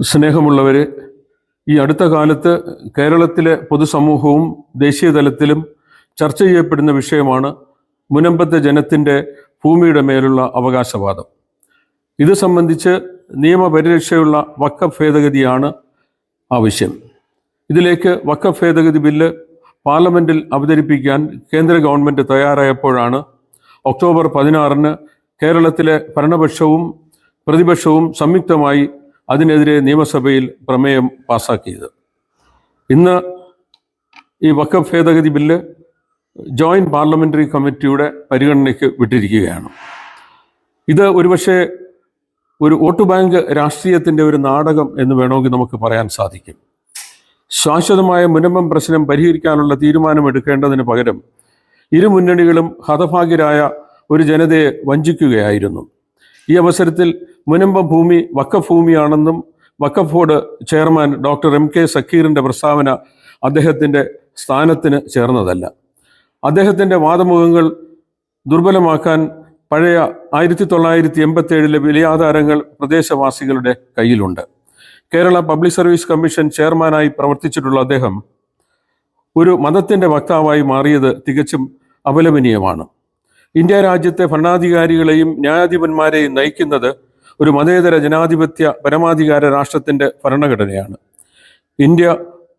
സ്നേഹമുള്ളവർ, ഈ അടുത്ത കാലത്ത് കേരളത്തിലെ പൊതുസമൂഹവും ദേശീയ തലത്തിലും ചർച്ച ചെയ്യപ്പെടുന്ന വിഷയമാണ് മുനമ്പത്തെ ജനത്തിൻ്റെ ഭൂമിയുടെ മേലുള്ള അവകാശവാദം. ഇത് സംബന്ധിച്ച് നിയമപരിരക്ഷയുള്ള വഖഫ് ഭേദഗതിയാണ് ആവശ്യം. ഇതിലേക്ക് വഖഫ് ഭേദഗതി ബില്ല് പാർലമെൻറ്റിൽ അവതരിപ്പിക്കാൻ കേന്ദ്ര ഗവൺമെൻറ് തയ്യാറായപ്പോഴാണ് ഒക്ടോബർ 16 കേരളത്തിലെ ഭരണപക്ഷവും പ്രതിപക്ഷവും സംയുക്തമായി അതിനെതിരെ നിയമസഭയിൽ പ്രമേയം പാസാക്കിയത്. ഇന്ന് ഈ വഖഫ് ഭേദഗതി ബില്ല് ജോയിൻറ്റ് പാർലമെൻ്ററി കമ്മിറ്റിയുടെ പരിഗണനയ്ക്ക് വിട്ടിരിക്കുകയാണ്. ഇത് ഒരുപക്ഷെ ഒരു വോട്ട് ബാങ്ക് രാഷ്ട്രീയത്തിൻ്റെ ഒരു നാടകം എന്ന് വേണമെങ്കിൽ നമുക്ക് പറയാൻ സാധിക്കും. ശാശ്വതമായ മുനമ്പം പ്രശ്നം പരിഹരിക്കാനുള്ള തീരുമാനമെടുക്കേണ്ടതിന് പകരം ഇരു മുന്നണികളും ഹതഭാഗ്യരായ ഒരു ജനതയെ വഞ്ചിക്കുകയായിരുന്നു. ഈ അവസരത്തിൽ മുനമ്പം ഭൂമി വഖഫ് ഭൂമിയാണെന്നും വഖഫ് ബോർഡ് ചെയർമാൻ ഡോക്ടർ MK സക്കീറിൻ്റെ പ്രസ്താവന അദ്ദേഹത്തിൻ്റെ സ്ഥാനത്തിന് ചേർന്നതല്ല. അദ്ദേഹത്തിൻ്റെ വാദമുഖങ്ങൾ ദുർബലമാക്കാൻ പഴയ 1987 വിലയാധാരങ്ങൾ പ്രദേശവാസികളുടെ കയ്യിലുണ്ട്. കേരള പബ്ലിക് സർവീസ് കമ്മീഷൻ ചെയർമാനായി പ്രവർത്തിച്ചിട്ടുള്ള അദ്ദേഹം ഒരു മതത്തിൻ്റെ വക്താവായി മാറിയത് തികച്ചും അപലപനീയമാണ്. ഇന്ത്യ രാജ്യത്തെ ഭരണാധികാരികളെയും ന്യായാധിപന്മാരെയും നയിക്കുന്നത് ഒരു മതേതര ജനാധിപത്യ പരമാധികാര രാഷ്ട്രത്തിൻ്റെ ഭരണഘടനയാണ്. ഇന്ത്യ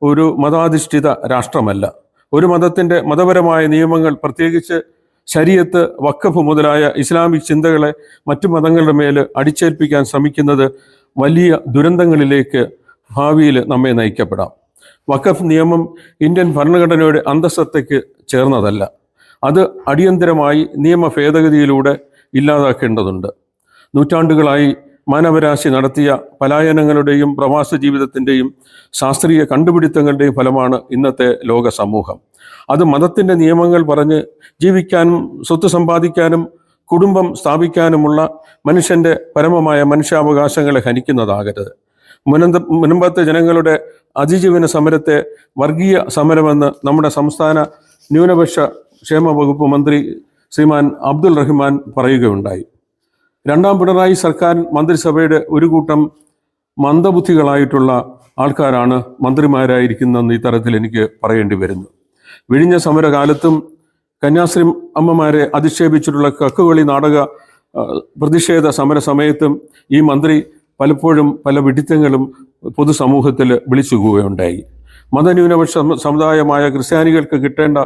ഒരു മതാധിഷ്ഠിത രാഷ്ട്രമല്ല. ഒരു മതത്തിൻ്റെ മതപരമായ നിയമങ്ങൾ, പ്രത്യേകിച്ച് ശരീഅത്ത്, വഖഫ് മുതലായ ഇസ്ലാമിക് ചിന്തകളെ മറ്റു മതങ്ങളുടെ മേൽ അടിച്ചേൽപ്പിക്കാൻ ശ്രമിക്കുന്നത് വലിയ ദുരന്തങ്ങളിലേക്ക് ഭാവിയിൽ നമ്മെ നയിക്കപ്പെടാം. വഖഫ് നിയമം ഇന്ത്യൻ ഭരണഘടനയുടെ അന്തസ്സത്തയ്ക്ക് ചേർന്നതല്ല. അത് അടിയന്തരമായി നിയമ ഭേദഗതിയിലൂടെ ഇല്ലാതാക്കേണ്ടതുണ്ട്. നൂറ്റാണ്ടുകളായി മാനവരാശി നടത്തിയ പലായനങ്ങളുടെയും പ്രവാസ ജീവിതത്തിൻ്റെയും ശാസ്ത്രീയ കണ്ടുപിടുത്തങ്ങളുടെയും ഫലമാണ് ഇന്നത്തെ ലോക സമൂഹം. അത് മതത്തിൻ്റെ നിയമങ്ങൾ പറഞ്ഞ് ജീവിക്കാനും സ്വത്ത് സമ്പാദിക്കാനും കുടുംബം സ്ഥാപിക്കാനുമുള്ള മനുഷ്യൻ്റെ പരമമായ മനുഷ്യാവകാശങ്ങളെ ഹനിക്കുന്നതാകരുത്. മുനമ്പത്തെ ജനങ്ങളുടെ അതിജീവന സമരത്തെ വർഗീയ സമരമെന്ന് നമ്മുടെ സംസ്ഥാന ന്യൂനപക്ഷ ക്ഷേമ വകുപ്പ് മന്ത്രി ശ്രീമാൻ അബ്ദുൾ റഹ്മാൻ പറയുകയുണ്ടായി. രണ്ടാം പിണറായി സർക്കാർ മന്ത്രിസഭയുടെ ഒരു കൂട്ടം മന്ദബുദ്ധികളായിട്ടുള്ള ആൾക്കാരാണ് മന്ത്രിമാരായിരിക്കുന്നതെന്ന് ഈ തരത്തിൽ എനിക്ക് പറയേണ്ടി വരുന്നു. വിഴിഞ്ഞ സമരകാലത്തും കന്യാസ്ത്രീ അമ്മമാരെ അധിക്ഷേപിച്ചിട്ടുള്ള കക്കുകളി നാടക പ്രതിഷേധ സമരസമയത്തും ഈ മന്ത്രി പലപ്പോഴും പല വിഡിത്തങ്ങളും പൊതുസമൂഹത്തിൽ വിളിച്ചുകൂവുകയുണ്ടായി. മതന്യൂനപക്ഷ സമുദായമായ ക്രിസ്ത്യാനികൾക്ക് കിട്ടേണ്ട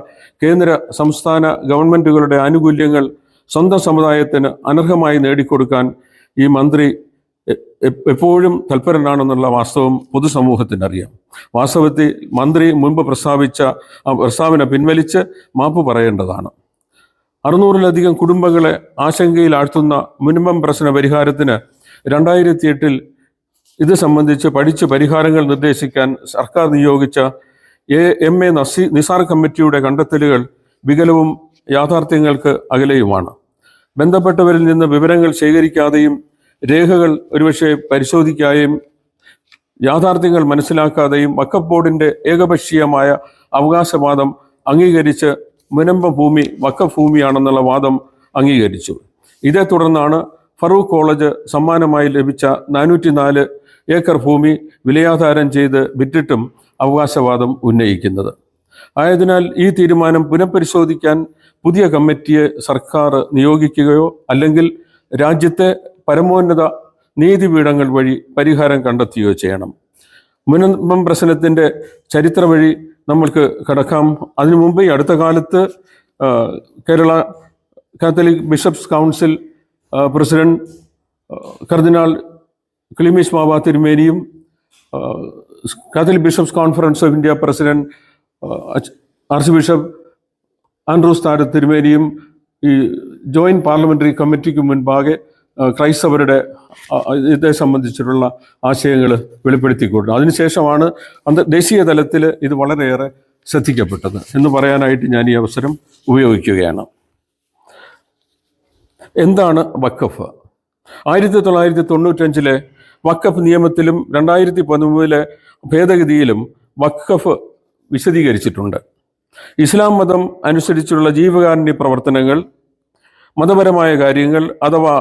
കേന്ദ്ര സംസ്ഥാന ഗവൺമെൻറ്റുകളുടെ ആനുകൂല്യങ്ങൾ സ്വന്തം സമുദായത്തിന് അനർഹമായി നേടിക്കൊടുക്കാൻ ഈ മന്ത്രി എപ്പോഴും തൽപരനാണെന്നുള്ള വാസ്തവം പൊതുസമൂഹത്തിനറിയാം. വാസ്തവത്തിൽ മന്ത്രി മുൻപ് പ്രസ്താവിച്ച ആ പ്രസ്താവന പിൻവലിച്ച് മാപ്പ് പറയേണ്ടതാണ്. 600-ലധികം കുടുംബങ്ങളെ ആശങ്കയിലാഴ്ത്തുന്ന മുനമ്പം പ്രശ്ന പരിഹാരത്തിന് 2008 ഇത് സംബന്ധിച്ച് പഠിച്ച് പരിഹാരങ്ങൾ നിർദ്ദേശിക്കാൻ സർക്കാർ നിയോഗിച്ച AMA നിസാർ കമ്മിറ്റിയുടെ കണ്ടെത്തലുകൾ വികലവും യാഥാർത്ഥ്യങ്ങൾക്ക് അകലെയുമാണ്. ബന്ധപ്പെട്ടവരിൽ നിന്ന് വിവരങ്ങൾ ശേഖരിക്കാതെയും രേഖകൾ ഒരുപക്ഷെ പരിശോധിക്കാതെയും യാഥാർത്ഥ്യങ്ങൾ മനസ്സിലാക്കാതെയും വഖഫ് ബോർഡിൻ്റെ ഏകപക്ഷീയമായ അവകാശവാദം അംഗീകരിച്ച് മുനമ്പം ഭൂമി വഖഫ് ഭൂമിയാണെന്നുള്ള വാദം അംഗീകരിച്ചു. ഇതേ തുടർന്നാണ് ഫറൂഖ് കോളേജ് സമ്മാനമായി ലഭിച്ച 404 ഏക്കർ ഭൂമി വിലയാധാരം ചെയ്ത് വിറ്റിട്ടും അവകാശവാദം ഉന്നയിക്കുന്നത്. ആയതിനാൽ ഈ തീരുമാനം പുനഃപരിശോധിക്കാൻ പുതിയ കമ്മിറ്റിയെ സർക്കാർ നിയോഗിക്കുകയോ അല്ലെങ്കിൽ രാജ്യത്തെ പരമോന്നത നീതിപീഠങ്ങൾ വഴി പരിഹാരം കണ്ടെത്തുകയോ ചെയ്യണം. മുനമ്പം പ്രശ്നത്തിൻ്റെ ചരിത്ര വഴി നമ്മൾക്ക് കടക്കാം. അതിനു മുമ്പ് ഈ അടുത്ത കാലത്ത് Kerala Catholic bishops council president cardinal Cleemis Bava തിരുമേനിയും Catholic bishops conference of India president archbishop Andrews താര തിരുമേനിയും ഈ ജോയിൻറ്റ് പാർലമെൻ്ററി കമ്മിറ്റിക്ക് മുൻപാകെ ക്രൈസ്തവരുടെ ഇതേ സംബന്ധിച്ചിട്ടുള്ള ആശയങ്ങൾ വെളിപ്പെടുത്തിക്കൊണ്ടു. അതിനുശേഷമാണ് ദേശീയ തലത്തിൽ ഇത് വളരെയേറെ ശ്രദ്ധിക്കപ്പെട്ടത് എന്ന് പറയാനായിട്ട് ഞാൻ ഈ അവസരം ഉപയോഗിക്കുകയാണ്. എന്താണ് വഖഫ്? 1995 വഖഫ് നിയമത്തിലും 2013 ഭേദഗതിയിലും വഖഫ് വിശദീകരിച്ചിട്ടുണ്ട്. ഇസ്ലാം മതം അനുസരിച്ചുള്ള ജീവകാരുണ്യ പ്രവർത്തനങ്ങൾ, മതപരമായ കാര്യങ്ങൾ അഥവാ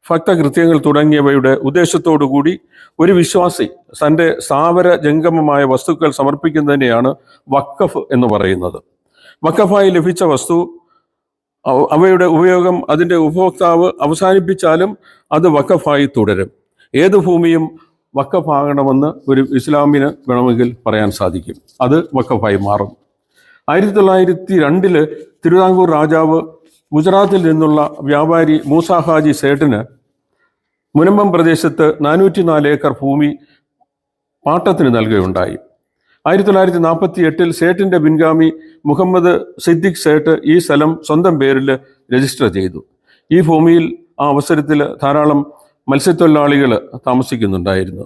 ഭക്തകൃത്യങ്ങൾ തുടങ്ങിയവയുടെ ഉദ്ദേശത്തോടുകൂടി ഒരു വിശ്വാസി തൻ്റെ സ്ഥാവര ജംഗമമായ വസ്തുക്കൾ സമർപ്പിക്കുന്നതിനെയാണ് വഖഫ് എന്ന് പറയുന്നത്. വഖഫായി ലഭിച്ച വസ്തു അവയുടെ ഉപയോഗം അതിൻ്റെ ഉപഭോക്താവ് അവസാനിപ്പിച്ചാലും അത് വഖഫായി തുടരും. ഏത് ഭൂമിയും വഖഫാകണമെന്ന് ഒരു ഇസ്ലാമിന് വേണമെങ്കിൽ പറയാൻ സാധിക്കും. അത് വഖഫായി മാറും. 1902 തിരുവിതാംകൂർ രാജാവ് ഗുജറാത്തിൽ നിന്നുള്ള വ്യാപാരി മൂസ ഹാജി സേഠിന് മുനമ്പം പ്രദേശത്ത് 404 ഏക്കർ ഭൂമി പാട്ടത്തിന് നൽകുകയുണ്ടായി. 1948 സേഠിൻ്റെ പിൻഗാമി മുഹമ്മദ് സിദ്ദിഖ് സേഠ് ഈ സ്ഥലം സ്വന്തം പേരിൽ രജിസ്റ്റർ ചെയ്തു. ഈ ഭൂമിയിൽ ആ അവസരത്തിൽ ധാരാളം മത്സ്യത്തൊഴിലാളികൾ താമസിക്കുന്നുണ്ടായിരുന്നു.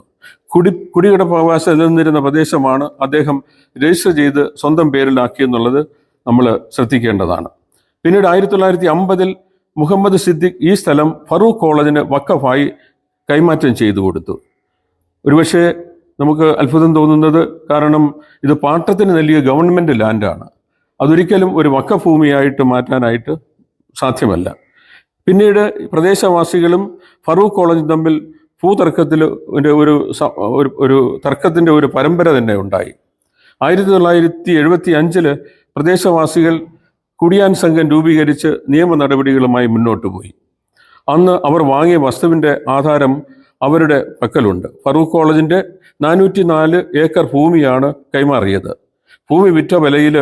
കുടികിടപ്പവകാശം നിലനിന്നിരുന്ന പ്രദേശമാണ് അദ്ദേഹം രജിസ്റ്റർ ചെയ്ത് സ്വന്തം പേരിലാക്കിയെന്നുള്ളത് നമ്മൾ ശ്രദ്ധിക്കേണ്ടതാണ്. പിന്നീട് 1950 മുഹമ്മദ് സിദ്ദിഖ് ഈ സ്ഥലം ഫറൂഖ് കോളേജിന് വഖഫായി കൈമാറ്റം ചെയ്തു കൊടുത്തു. ഒരുപക്ഷെ നമുക്ക് അത്ഭുതം തോന്നുന്നത്, കാരണം ഇത് പാട്ടത്തിന് നൽകിയ ഗവൺമെൻറ് ലാൻഡാണ്. അതൊരിക്കലും ഒരു വഖഫ് ഭൂമിയായിട്ട് മാറ്റാനായിട്ട് സാധ്യമല്ല. പിന്നീട് പ്രദേശവാസികളും ഫറൂഖ് കോളേജും തമ്മിൽ ഭൂതർക്കത്തിൽ ഒരു തർക്കത്തിൻ്റെ ഒരു പരമ്പര തന്നെ ഉണ്ടായി. 1975 പ്രദേശവാസികൾ കുടിയാൻ സംഘം രൂപീകരിച്ച് നിയമ നടപടികളുമായി മുന്നോട്ട് പോയി. അന്ന് അവർ വാങ്ങിയ വസ്തുവിൻ്റെ ആധാരം അവരുടെ പക്കലുണ്ട്. ഫറൂഖ് കോളേജിൻ്റെ 404 ഏക്കർ ഭൂമിയാണ് കൈമാറിയത്. ഭൂമി വിറ്റ വിലയിൽ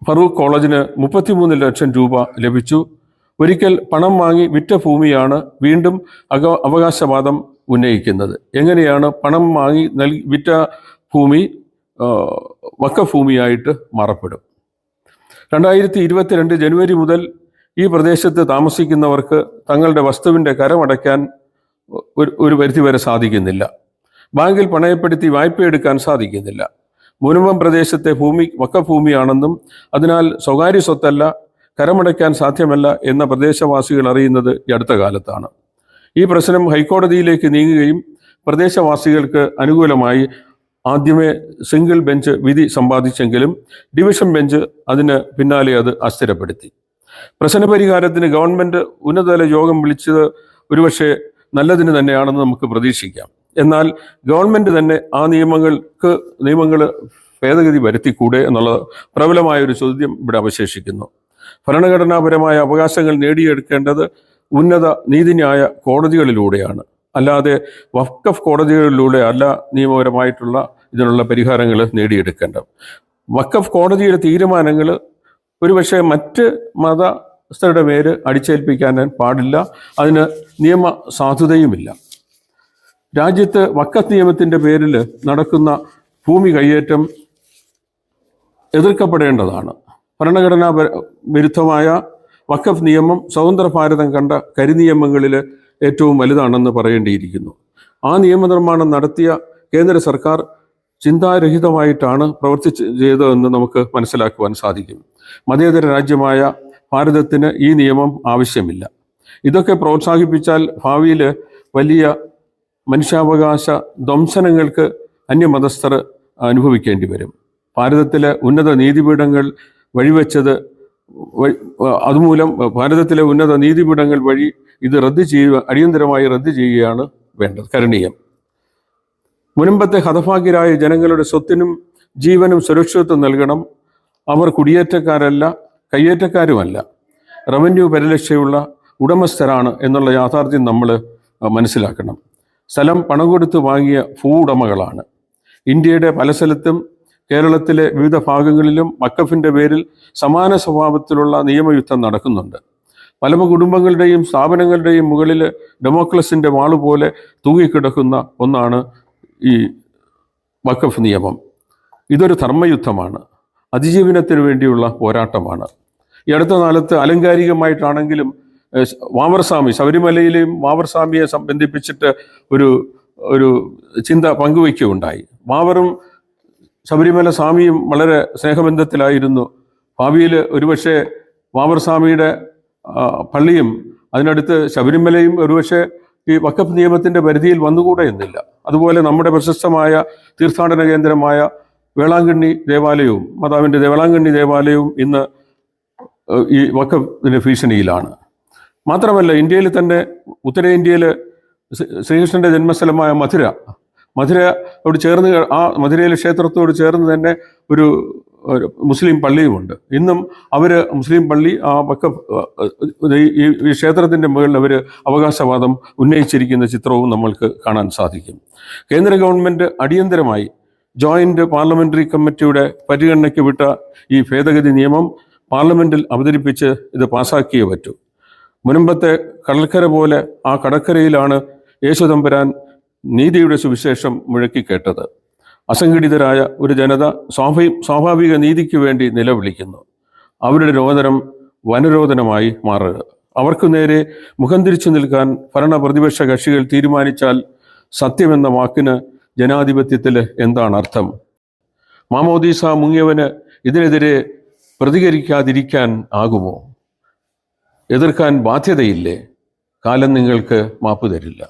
ഫറൂഖ് കോളേജിന് 33 ലക്ഷം രൂപ ലഭിച്ചു. ഒരിക്കൽ പണം വാങ്ങി വിറ്റ ഭൂമിയാണ് വീണ്ടും അവകാശവാദം ഉന്നയിക്കുന്നത്. എങ്ങനെയാണ് പണം വാങ്ങി വിറ്റ ഭൂമി വഖഫ് ഭൂമിയായിട്ട് മാറപ്പെടും? 2022 ജനുവരി മുതൽ ഈ പ്രദേശത്ത് താമസിക്കുന്നവർക്ക് തങ്ങളുടെ വസ്തുവിൻ്റെ കരമടയ്ക്കാൻ ഒരു പരിധിവരെ സാധിക്കുന്നില്ല. ബാങ്കിൽ പണയപ്പെടുത്തി വായ്പയെടുക്കാൻ സാധിക്കുന്നില്ല. മുനമ്പം പ്രദേശത്തെ ഭൂമി വഖഫ് ഭൂമിയാണെന്നും അതിനാൽ സ്വകാര്യ സ്വത്തല്ല, കരമടയ്ക്കാൻ സാധ്യമല്ല എന്ന പ്രദേശവാസികൾ അറിയുന്നത് ഈ അടുത്ത കാലത്താണ്. ഈ പ്രശ്നം ഹൈക്കോടതിയിലേക്ക് നീങ്ങുകയും പ്രദേശവാസികൾക്ക് അനുകൂലമായി ആദ്യമേ സിംഗിൾ ബെഞ്ച് വിധി സമ്പാദിച്ചെങ്കിലും ഡിവിഷൻ ബെഞ്ച് അതിന് പിന്നാലെ അത് അസ്ഥിരപ്പെടുത്തി. പ്രശ്നപരിഹാരത്തിന് ഗവൺമെൻറ് ഉന്നതതല യോഗം വിളിച്ചത് ഒരുപക്ഷെ നല്ലതിന് തന്നെയാണെന്ന് നമുക്ക് പ്രതീക്ഷിക്കാം. എന്നാൽ ഗവൺമെൻറ് തന്നെ ആ നിയമങ്ങൾ ഭേദഗതി വരുത്തിക്കൂടെ എന്നുള്ള പ്രബലമായൊരു ചോദ്യം ഇവിടെ അവശേഷിക്കുന്നു. ഭരണഘടനാപരമായ അവകാശങ്ങൾ നേടിയെടുക്കേണ്ടത് ഉന്നത നീതിന്യായ കോടതികളിലൂടെയാണ്, അല്ലാതെ വഖഫ് കോടതികളിലൂടെ അല്ല നിയമപരമായിട്ടുള്ള ഇതിനുള്ള പരിഹാരങ്ങൾ നേടിയെടുക്കേണ്ടത്. വഖഫ് കോടതിയുടെ തീരുമാനങ്ങൾ ഒരുപക്ഷെ മറ്റ് മതസ്ഥരുടെ പേര് അടിച്ചേൽപ്പിക്കാൻ പാടില്ല, അതിന് നിയമ സാധുതയുമില്ല. രാജ്യത്ത് വഖഫ് നിയമത്തിൻ്റെ പേരിൽ നടക്കുന്ന ഭൂമി കയ്യേറ്റം എതിർക്കപ്പെടേണ്ടതാണ്. ഭരണഘടനാ വിരുദ്ധമായ വഖഫ് നിയമം സ്വതന്ത്ര ഭാരതം കണ്ട കരിനിയമങ്ങളിൽ ഏറ്റവും വലുതാണെന്ന് പറയേണ്ടിയിരിക്കുന്നു. ആ നിയമനിർമ്മാണം നടത്തിയ കേന്ദ്ര സർക്കാർ ചിന്താരഹിതമായിട്ടാണ് ചെയ്തതെന്ന് നമുക്ക് മനസ്സിലാക്കുവാൻ സാധിക്കും. മതേതര രാജ്യമായ ഭാരതത്തിന് ഈ നിയമം ആവശ്യമില്ല. ഇതൊക്കെ പ്രോത്സാഹിപ്പിച്ചാൽ ഭാവിയിൽ വലിയ മനുഷ്യാവകാശ ധ്വംസനങ്ങൾക്ക് അന്യമതസ്ഥർ അനുഭവിക്കേണ്ടി വരും. ഭാരതത്തിലെ ഉന്നത നീതിപീഠങ്ങൾ അതുമൂലം ഭാരതത്തിലെ ഉന്നത നീതിപീഠങ്ങൾ വഴി ഇത് അടിയന്തരമായി റദ്ദ് ചെയ്യുകയാണ് വേണ്ടത്, കരണീയം. മുൻപത്തെ ഹതഭാഗ്യരായ ജനങ്ങളുടെ സ്വത്തിനും ജീവനും സുരക്ഷിതത്വം നൽകണം. അവർ കുടിയേറ്റക്കാരല്ല, കയ്യേറ്റക്കാരുമല്ല, റവന്യൂ പരിരക്ഷയുള്ള ഉടമസ്ഥരാണ് എന്നുള്ള യാഥാർത്ഥ്യം നമ്മൾ മനസ്സിലാക്കണം. സ്ഥലം പണം കൊടുത്ത് വാങ്ങിയ ഭൂവുടമകളാണ്. ഇന്ത്യയുടെ പല സ്ഥലത്തും കേരളത്തിലെ വിവിധ ഭാഗങ്ങളിലും വഖഫിൻ്റെ പേരിൽ സമാന സ്വഭാവത്തിലുള്ള നിയമയുദ്ധം നടക്കുന്നുണ്ട്. പല കുടുംബങ്ങളുടെയും സ്ഥാപനങ്ങളുടെയും മുകളിൽ ഡെമോക്രസിൻ്റെ വാളുപോലെ തൂങ്ങിക്കിടക്കുന്ന ഒന്നാണ് ഈ വഖഫ് നിയമം. ഇതൊരു ധർമ്മയുദ്ധമാണ്, അതിജീവനത്തിന് വേണ്ടിയുള്ള പോരാട്ടമാണ്. ഈ അടുത്ത കാലത്ത് അലങ്കാരികമായിട്ടാണെങ്കിലും വാവർസ്വാമി, ശബരിമലയിലെയും വാവർസ്വാമിയെ ബന്ധിപ്പിച്ചിട്ട് ഒരു ചിന്ത പങ്കുവയ്ക്കുകയുണ്ടായി. വാവറും ശബരിമല സ്വാമിയും വളരെ സ്നേഹബന്ധത്തിലായിരുന്നു. ഭാവിയിൽ ഒരുപക്ഷെ വാവർസ്വാമിയുടെ പള്ളിയും അതിനടുത്ത് ശബരിമലയും ഒരുപക്ഷെ ഈ വഖഫ് നിയമത്തിൻ്റെ പരിധിയിൽ വന്നുകൂടെ എന്നില്ല. അതുപോലെ നമ്മുടെ പ്രശസ്തമായ തീർത്ഥാടന കേന്ദ്രമായ വേളാങ്കണ്ണി ദേവാലയവും, മാതാവിൻ്റെ വേളാങ്കണ്ണി ദേവാലയവും ഇന്ന് ഈ വഖഫിൻ്റെ ഭീഷണിയിലാണ്. മാത്രമല്ല ഇന്ത്യയിൽ തന്നെ ഉത്തരേന്ത്യയിൽ ശ്രീകൃഷ്ണൻ്റെ ജന്മസ്ഥലമായ മധുരയോട് ചേർന്ന്, ആ മധുരയിലെ ക്ഷേത്രത്തോട് ചേർന്ന് തന്നെ ഒരു മുസ്ലിം പള്ളിയുമുണ്ട്. ഇന്നും അവർ മുസ്ലിം പള്ളി ആ ഈ ക്ഷേത്രത്തിൻ്റെ മുകളിൽ അവർ അവകാശവാദം ഉന്നയിച്ചിരിക്കുന്ന ചിത്രവും നമ്മൾക്ക് കാണാൻ സാധിക്കും. കേന്ദ്ര ഗവൺമെൻറ് അടിയന്തരമായി ജോയിൻ്റ് പാർലമെൻ്ററി കമ്മിറ്റിയുടെ പരിഗണനയ്ക്ക് വിട്ട ഈ ഭേദഗതി നിയമം പാർലമെൻറ്റിൽ അവതരിപ്പിച്ച് ഇത് പാസാക്കിയേ പറ്റൂ. മുൻപത്തെ കടൽക്കര പോലെ ആ കടക്കരയിലാണ് യേശുദമ്പുരാൻ നീതിയുടെ സുവിശേഷം മുഴക്കിക്കേട്ടത്. അസംഘടിതരായ ഒരു ജനത സ്വാഭാവിക നീതിക്ക് വേണ്ടി നിലവിളിക്കുന്നു. അവരുടെ രോദനം വനരോദനമായി മാറുക. അവർക്ക് നേരെ മുഖം തിരിച്ചു നിൽക്കാൻ ഭരണ പ്രതിപക്ഷ കക്ഷികൾ തീരുമാനിച്ചാൽ സത്യമെന്ന വാക്കിന് ജനാധിപത്യത്തിൽ എന്താണ് അർത്ഥം? മാമോദീസ മുങ്ങിയവന് ഇതിനെതിരെ പ്രതികരിക്കാതിരിക്കാൻ ആകുമോ? എതിർക്കാൻ ബാധ്യതയില്ലേ? കാലം നിങ്ങൾക്ക് മാപ്പ് തരില്ല.